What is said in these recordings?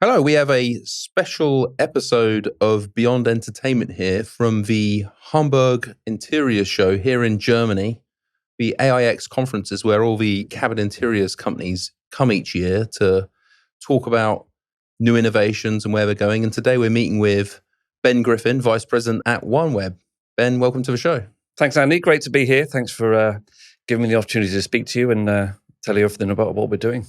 Hello, we have a special episode of Beyond Entertainment here from the Hamburg Interiors Show here in Germany. The AIX conferences where all the cabin interiors companies come each year to talk about new innovations and where they're going. And today we're meeting with Ben Griffin, Vice President at OneWeb. Ben, welcome to the show. Thanks, Andy. Great to be here. Thanks for giving me the opportunity to speak to you and tell you everything about what we're doing.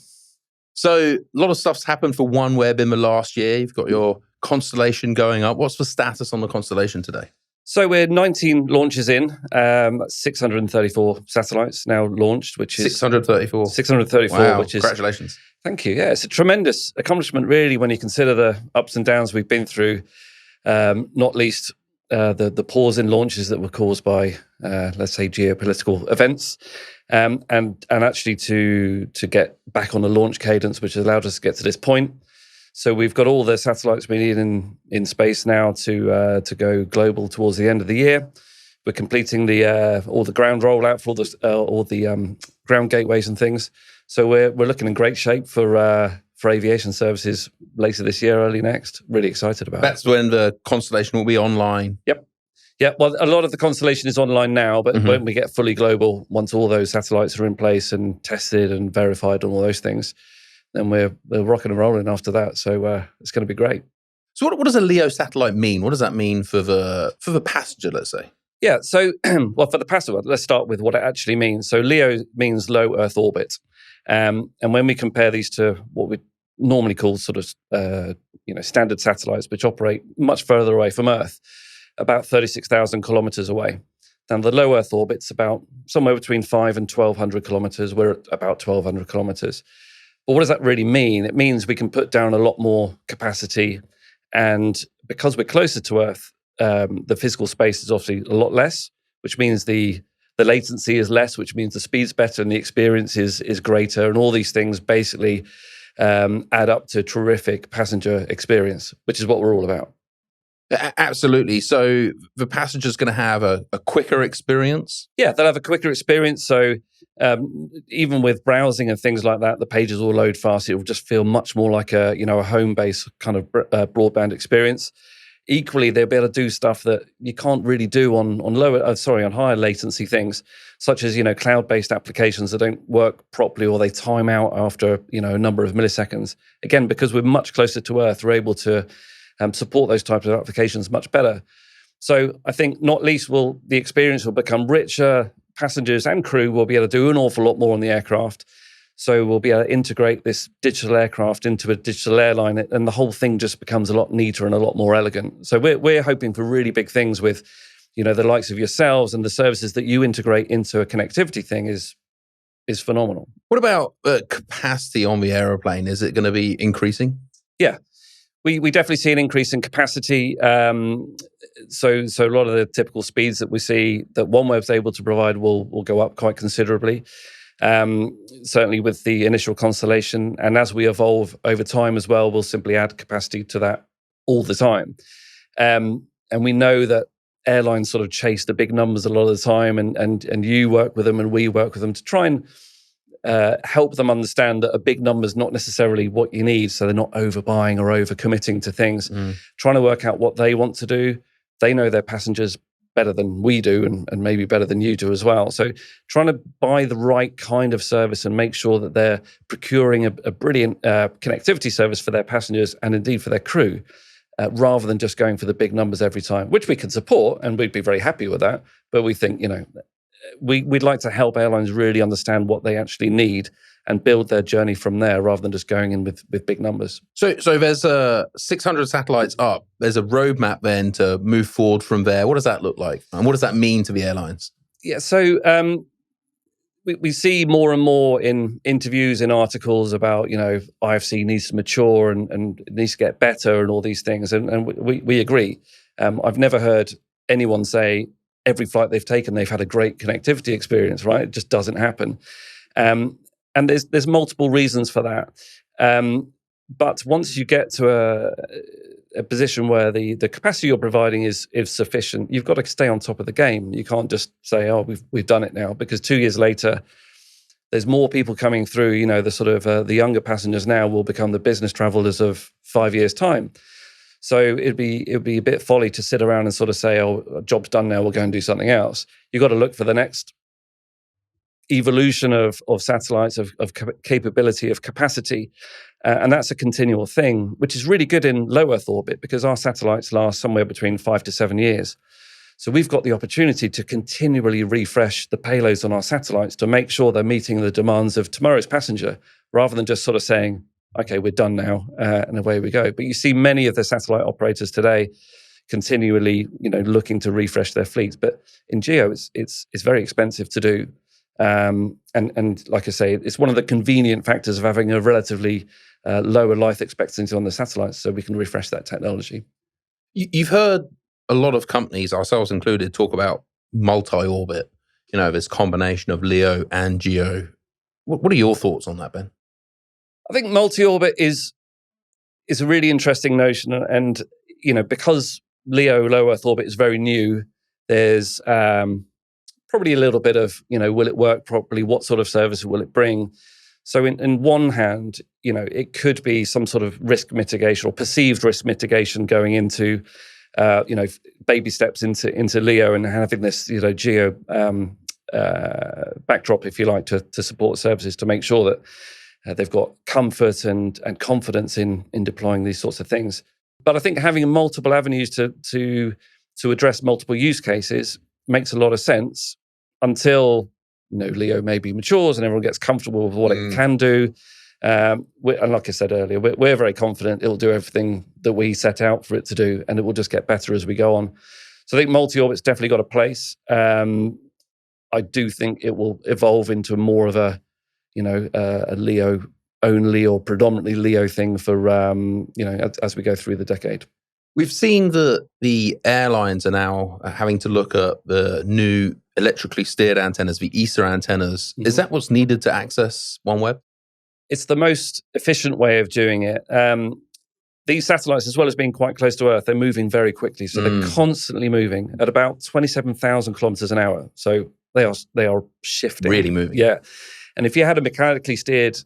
So a lot of stuff's happened for OneWeb in the last year. You've got your constellation going up. What's the status on the constellation today? So we're 19 launches in, 634 satellites now launched, which is 634. 634, wow, which is congratulations. Thank you. Yeah, it's a tremendous accomplishment, really, when you consider the ups and downs we've been through. Not least the pause in launches that were caused by, let's say, geopolitical events. And actually to get back on the launch cadence, which has allowed us to get to this point. So we've got all the satellites we need in space now to go global towards the end of the year. We're completing all the ground rollout for all the ground gateways and things. So we're looking in great shape for aviation services later this year, early next. Really excited about it. That's when the constellation will be online. Yep. Yeah, well, a lot of the constellation is online now, but when we get fully global, once all those satellites are in place and tested and verified and all those things, then we're rocking and rolling after that. So it's going to be great. So what does a LEO satellite mean? What does that mean for the passenger, let's say? Yeah, so, well, for the passenger, let's start with what it actually means. So LEO means low Earth orbit. And when we compare these to what we normally call sort of, standard satellites, which operate much further away from Earth, about 36,000 kilometers away. Now, the low Earth orbit's about somewhere between 5 and 1,200 kilometers. We're at about 1,200 kilometers. But what does that really mean? It means we can put down a lot more capacity. And because we're closer to Earth, the physical space is obviously a lot less, which means the latency is less, which means the speed's better and the experience is greater. And all these things basically add up to terrific passenger experience, which is what we're all about. Absolutely. So the passenger's going to have a quicker experience? Yeah, they'll have a quicker experience. So even with browsing and things like that, the pages will load fast. It will just feel much more like a home-based kind of broadband experience. Equally, they'll be able to do stuff that you can't really do on higher latency things, such as cloud-based applications that don't work properly or they time out after a number of milliseconds. Again, because we're much closer to Earth, we're able to support those types of applications much better. So I think not least the experience will become richer. Passengers and crew will be able to do an awful lot more on the aircraft. So we'll be able to integrate this digital aircraft into a digital airline, and the whole thing just becomes a lot neater and a lot more elegant. So we're hoping for really big things with, the likes of yourselves, and the services that you integrate into a connectivity thing is phenomenal. What about capacity on the aeroplane? Is it going to be increasing? Yeah. We definitely see an increase in capacity. So a lot of the typical speeds that we see that OneWeb's able to provide will go up quite considerably. Certainly with the initial constellation, and as we evolve over time as well, we'll simply add capacity to that all the time. And we know that airlines sort of chase the big numbers a lot of the time, and you work with them and we work with them to try and help them understand that a big number is not necessarily what you need, so they're not overbuying or overcommitting to things. Trying to work out what they want to do. They know their passengers better than we do, and maybe better than you do as well. So trying to buy the right kind of service and make sure that they're procuring a brilliant connectivity service for their passengers and indeed for their crew, rather than just going for the big numbers every time, which we can support, and we'd be very happy with that. But we think, we'd like to help airlines really understand what they actually need and build their journey from there, rather than just going in with big numbers. So there's 600 satellites up. There's a roadmap then to move forward from there. What does that look like? And what does that mean to the airlines? Yeah, so we see more and more in interviews, in articles about, IFC needs to mature and it needs to get better and all these things. And we agree. I've never heard anyone say every flight they've taken, they've had a great connectivity experience, right? It just doesn't happen. And there's multiple reasons for that. But once you get to a position where the capacity you're providing is sufficient, you've got to stay on top of the game. You can't just say, "Oh, we've done it now," because 2 years later, there's more people coming through. The sort of the younger passengers now will become the business travelers of 5 years' time. So it'd be a bit folly to sit around and sort of say, "Oh, job's done now. We'll go and do something else." You've got to look for the next evolution of satellites, of capability, of capacity. And that's a continual thing, which is really good in low Earth orbit because our satellites last somewhere between 5 to 7 years. So we've got the opportunity to continually refresh the payloads on our satellites to make sure they're meeting the demands of tomorrow's passenger, rather than just sort of saying, okay, we're done now, and away we go. But you see many of the satellite operators today continually, looking to refresh their fleets. But in GEO, it's very expensive to do. And like I say, it's one of the convenient factors of having a relatively lower life expectancy on the satellites, so we can refresh that technology. You've heard a lot of companies, ourselves included, talk about multi-orbit, this combination of LEO and GEO. What are your thoughts on that, Ben? I think multi-orbit is a really interesting notion. And, because LEO, low Earth orbit, is very new, there's probably a little bit of, will it work properly? What sort of service will it bring? So in one hand, it could be some sort of risk mitigation or perceived risk mitigation going into, baby steps into LEO and having this, GEO backdrop, if you like, to support services to make sure that they've got comfort and confidence in deploying these sorts of things. But I think having multiple avenues to address multiple use cases makes a lot of sense until LEO maybe matures and everyone gets comfortable with what it can do. And like I said earlier, we're very confident it'll do everything that we set out for it to do, and it will just get better as we go on. So I think multi-orbit's definitely got a place. I do think it will evolve into more of a LEO only or predominantly LEO thing for as we go through the decade. We've seen that the airlines are now having to look at the new electrically steered antennas, the ESA antennas. Mm-hmm. Is that what's needed to access OneWeb? It's the most efficient way of doing it. These satellites, as well as being quite close to Earth, they're moving very quickly. So they're constantly moving at about 27,000 kilometers an hour. So they are shifting. Really moving. Yeah. And if you had a mechanically steered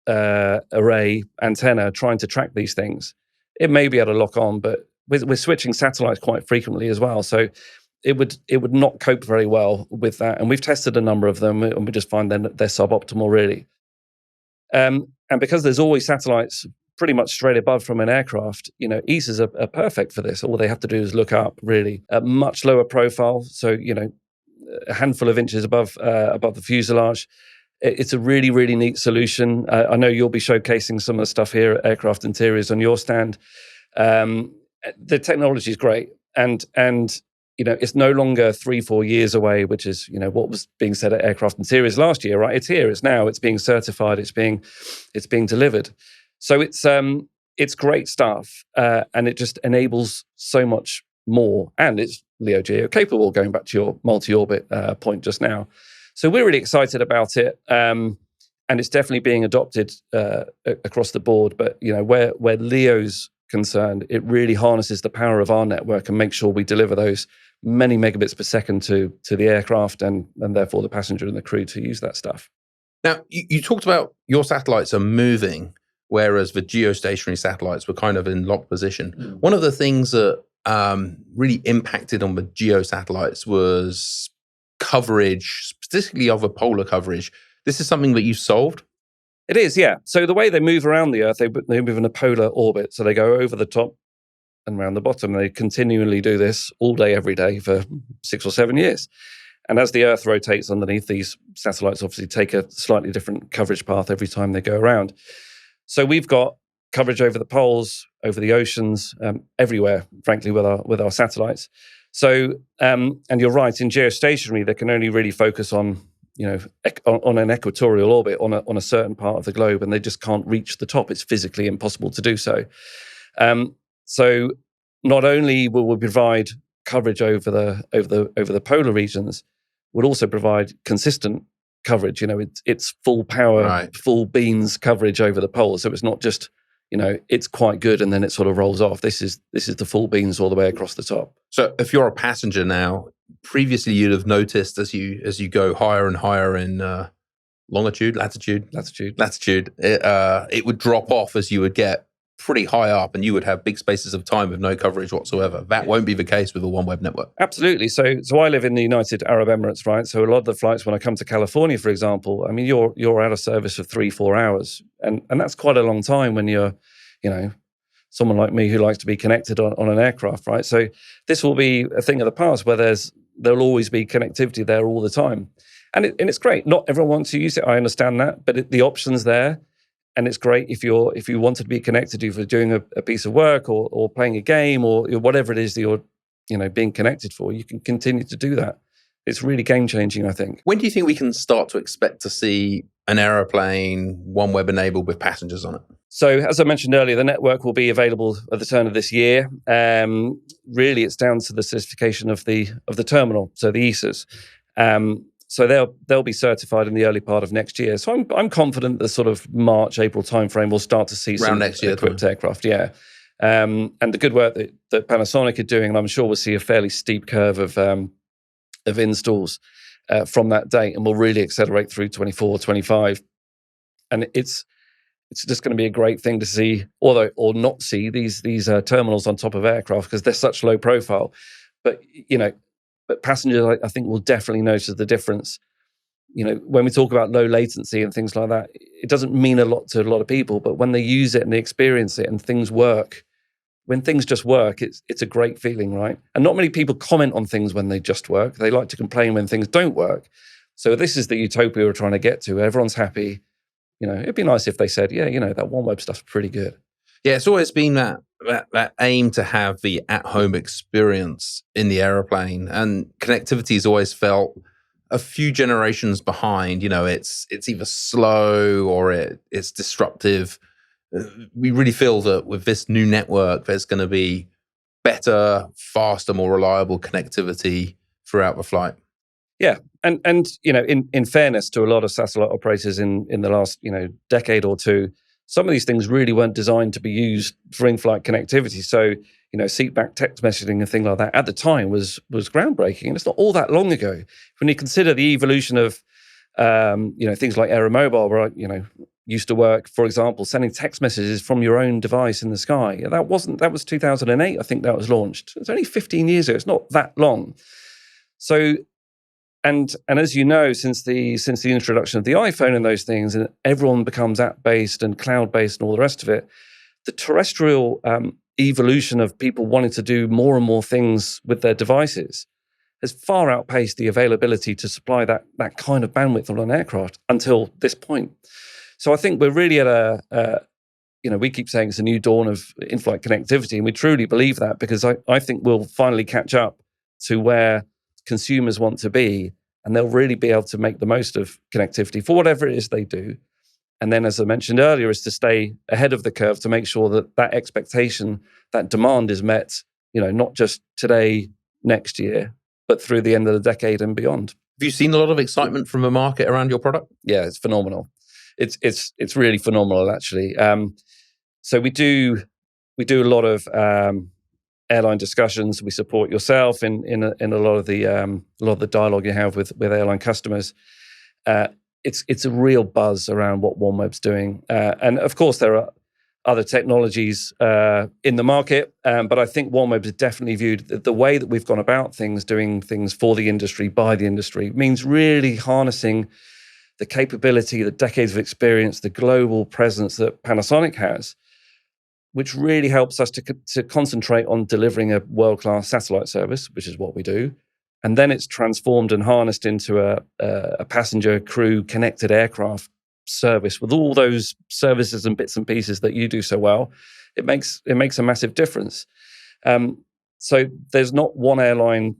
array antenna trying to track these things, it may be able to lock on, but we're switching satellites quite frequently as well. So it would not cope very well with that. And we've tested a number of them, and we just find they're suboptimal, really. And because there's always satellites pretty much straight above from an aircraft, ESAs are perfect for this. All they have to do is look up, really, at much lower profile. So, a handful of inches above the fuselage. It's a really, really neat solution. I know you'll be showcasing some of the stuff here at Aircraft Interiors on your stand. The technology is great. And it's no longer 3-4 years away, which is, what was being said at Aircraft Interiors last year, right? It's here, it's now, it's being certified, it's being delivered. So it's great stuff, and it just enables so much more. And it's LEO GEO capable, going back to your multi-orbit point just now. So we're really excited about it, and it's definitely being adopted across the board. But where LEO's concerned, it really harnesses the power of our network and makes sure we deliver those many megabits per second to the aircraft and therefore the passenger and the crew to use that stuff. Now, you talked about your satellites are moving, whereas the geostationary satellites were kind of in locked position. One of the things that really impacted on the geo satellites was coverage, specifically of a polar coverage. This is something that you solved? It is, yeah. So the way they move around the Earth, they move in a polar orbit. So they go over the top and around the bottom. They continually do this all day, every day for 6 or 7 years. And as the Earth rotates underneath, these satellites obviously take a slightly different coverage path every time they go around. So we've got coverage over the poles, over the oceans, everywhere, frankly, with our satellites. So, and you're right, in geostationary, they can only really focus on on an equatorial orbit on a certain part of the globe, and they just can't reach the top. It's physically impossible to do so. So, not only will we provide coverage over the polar regions, we'll also provide consistent coverage. It's full power, right, full beans coverage over the poles. So it's not just it's quite good and then it sort of rolls off. This is the full beans all the way across the top. So if you're a passenger now, previously you'd have noticed as you go higher and higher in longitude, latitude, it would drop off as you would get pretty high up, and you would have big spaces of time with no coverage whatsoever. That won't be the case with a OneWeb network. Absolutely. So I live in the United Arab Emirates, right? So a lot of the flights, when I come to California, for example, I mean, you're out of service for 3-4 hours, and that's quite a long time when you're, someone like me who likes to be connected on an aircraft, right? So this will be a thing of the past where there'll always be connectivity there all the time, and it's great. Not everyone wants to use it. I understand that, but the option's there. And it's great if you wanted to be connected, if you're doing a piece of work or playing a game or whatever it is that you're being connected for, you can continue to do that. It's really game changing, I think. When do you think we can start to expect to see an aeroplane OneWeb enabled with passengers on it? So as I mentioned earlier, the network will be available at the turn of this year. Really, it's down to the certification of the terminal, so the ESAs. So they'll be certified in the early part of next year. So I'm confident the sort of March, April timeframe we'll start to see some next year, equipped aircraft. Yeah, and the good work that Panasonic are doing, and I'm sure we'll see a fairly steep curve of installs from that date, and will really accelerate through 24, 25. And it's just going to be a great thing to see, or not see these terminals on top of aircraft because they're such low profile. But passengers, I think, will definitely notice the difference. When we talk about low latency and things like that, it doesn't mean a lot to a lot of people. But when they use it and they experience it and things work, when things just work, it's a great feeling, right? And not many people comment on things when they just work. They like to complain when things don't work. So this is the utopia we're trying to get to. Everyone's happy. It'd be nice if they said, yeah, that OneWeb stuff's pretty good. Yeah, it's always been that aim to have the at-home experience in the aeroplane, and connectivity has always felt a few generations behind. It's either slow or it's disruptive. We really feel that with this new network, there's going to be better, faster, more reliable connectivity throughout the flight. Yeah, and in fairness to a lot of satellite operators in the last decade or two, some of these things really weren't designed to be used for in-flight connectivity. So, seatback text messaging and things like that at the time was groundbreaking. And it's not all that long ago. When you consider the evolution of, things like aeromobile, where I, used to work, for example, sending text messages from your own device in the sky. That was 2008, I think that was launched. It's only 15 years ago. It's not that long. So, And as you know, since the introduction of the iPhone and those things, and everyone becomes app-based and cloud-based and all the rest of it, the terrestrial evolution of people wanting to do more and more things with their devices has far outpaced the availability to supply that kind of bandwidth on an aircraft until this point. So I think we're really at we keep saying it's a new dawn of in-flight connectivity, and we truly believe that, because I think we'll finally catch up to where consumers want to be, and they'll really be able to make the most of connectivity for whatever it is they do. And then, as I mentioned earlier, is to stay ahead of the curve to make sure that expectation, that demand is met, not just today, next year, but through the end of the decade and beyond. Have you seen a lot of excitement from the market around your product? Yeah, it's phenomenal. It's really phenomenal, actually. So we do a lot of airline discussions. We support yourself in a lot of the dialogue you have with airline customers. It's a real buzz around what OneWeb's doing, and of course there are other technologies in the market, but I think OneWeb is definitely viewed the way that we've gone about things, doing things for the industry, by the industry, means really harnessing the capability, the decades of experience, the global presence that Panasonic has, which really helps us to concentrate on delivering a world-class satellite service, which is what we do. And then it's transformed and harnessed into a passenger crew connected aircraft service with all those services and bits and pieces that you do so well. It makes a massive difference. So there's not one airline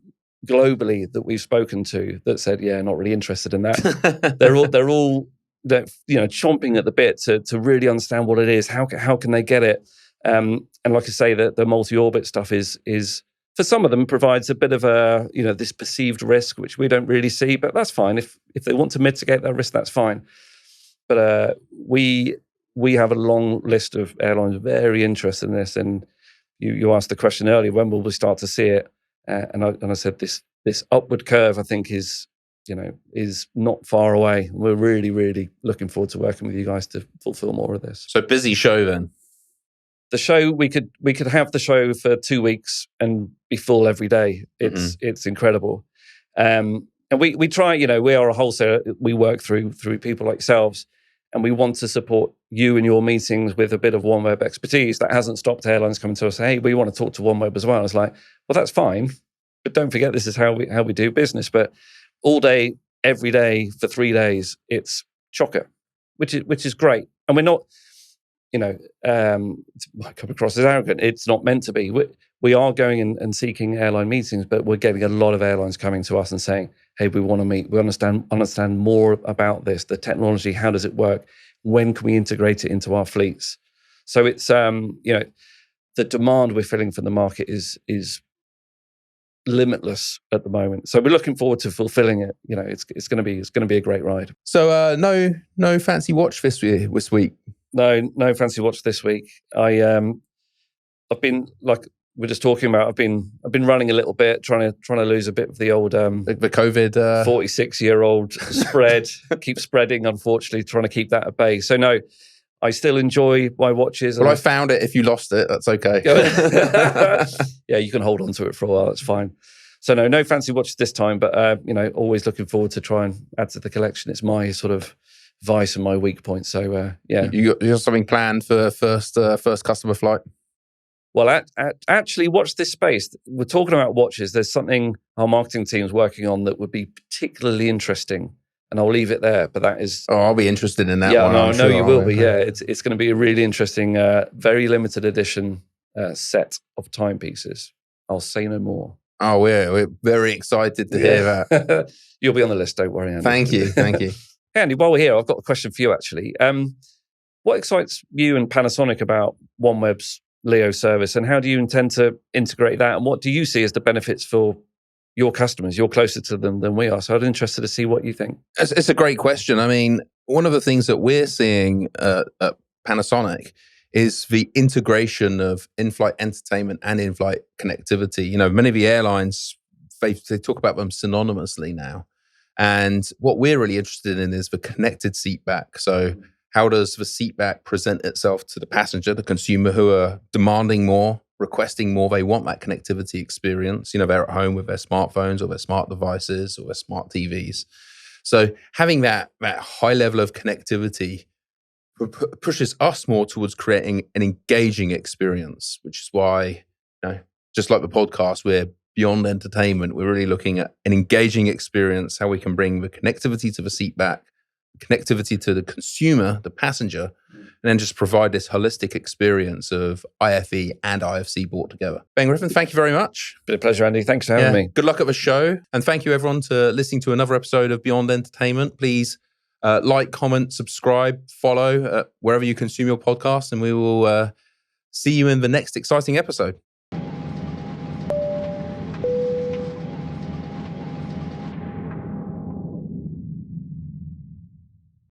globally that we've spoken to that said, yeah, not really interested in that. they're all chomping at the bit to really understand what it is. How can they get it? And like I say, the multi-orbit stuff is for some of them provides a bit of a this perceived risk, which we don't really see, but that's fine. If they want to mitigate that risk, that's fine. But we have a long list of airlines very interested in this. And you asked the question earlier, when will we start to see it? And I said this upward curve, I think, is is not far away. We're really, really looking forward to working with you guys to fulfill more of this. So busy show then. The show, we could have the show for 2 weeks and be full every day. It's incredible. And we try, we are a wholesaler. We work through people like yourselves, and we want to support you in your meetings with a bit of OneWeb expertise. That hasn't stopped airlines coming to us, hey, we want to talk to OneWeb as well. It's like, well, that's fine, but don't forget this is how we do business. But all day, every day for 3 days, it's chocker, which is great. And we're not, it might come across as arrogant. It's not meant to be. We are going and seeking airline meetings, but we're getting a lot of airlines coming to us and saying, hey, we want to meet. We understand more about this, the technology. How does it work? When can we integrate it into our fleets? So it's, the demand we're filling from the market is limitless at the moment. So we're looking forward to fulfilling it. It's going to be a great ride. So no fancy watch this week. No fancy watch this week. I've been, like we're just talking about, I've been running a little bit, trying to lose a bit of the old the COVID 46-year-old spread. Keep spreading, unfortunately, trying to keep that at bay. So no, I still enjoy my watches. Well, I found it. If you lost it, that's okay. Yeah, you can hold on to it for a while. That's fine. So no fancy watches this time, but always looking forward to try and add to the collection. It's my sort of vice and my weak point. So yeah, you got something planned for first customer flight? Well, actually, watch this space. We're talking about watches. There's something our marketing team's working on that would be particularly interesting, and I'll leave it there. But that is, I'll be interested in that. Yeah, one, no, I know you will be. Yeah, it's going to be a really interesting, very limited edition set of timepieces. I'll say no more. Oh, we're very excited to hear that. You'll be on the list. Don't worry, Andy. Thank you. Hey, Andy, while we're here, I've got a question for you, actually. What excites you and Panasonic about OneWeb's Leo service, and how do you intend to integrate that? And what do you see as the benefits for your customers? You're closer to them than we are. So I'm interested to see what you think. It's a great question. I mean, one of the things that we're seeing at Panasonic is the integration of in-flight entertainment and in-flight connectivity. Many of the airlines, they talk about them synonymously now. And what we're really interested in is the connected seat back. So how does the seat back present itself to the passenger, the consumer, who are demanding more, requesting more? They want that connectivity experience. They're at home with their smartphones or their smart devices or their smart TVs. So having that high level of connectivity pushes us more towards creating an engaging experience, which is why, just like the podcast, we're beyond entertainment. We're really looking at an engaging experience, how we can bring the connectivity to the seat back, connectivity to the consumer, the passenger, and then just provide this holistic experience of IFE and IFC brought together. Ben Griffin, thank you very much. Been a pleasure, Andy. Thanks for having me. Good luck at the show. And thank you everyone to listening to another episode of Beyond Entertainment. Please like, comment, subscribe, follow wherever you consume your podcast, and we will see you in the next exciting episode.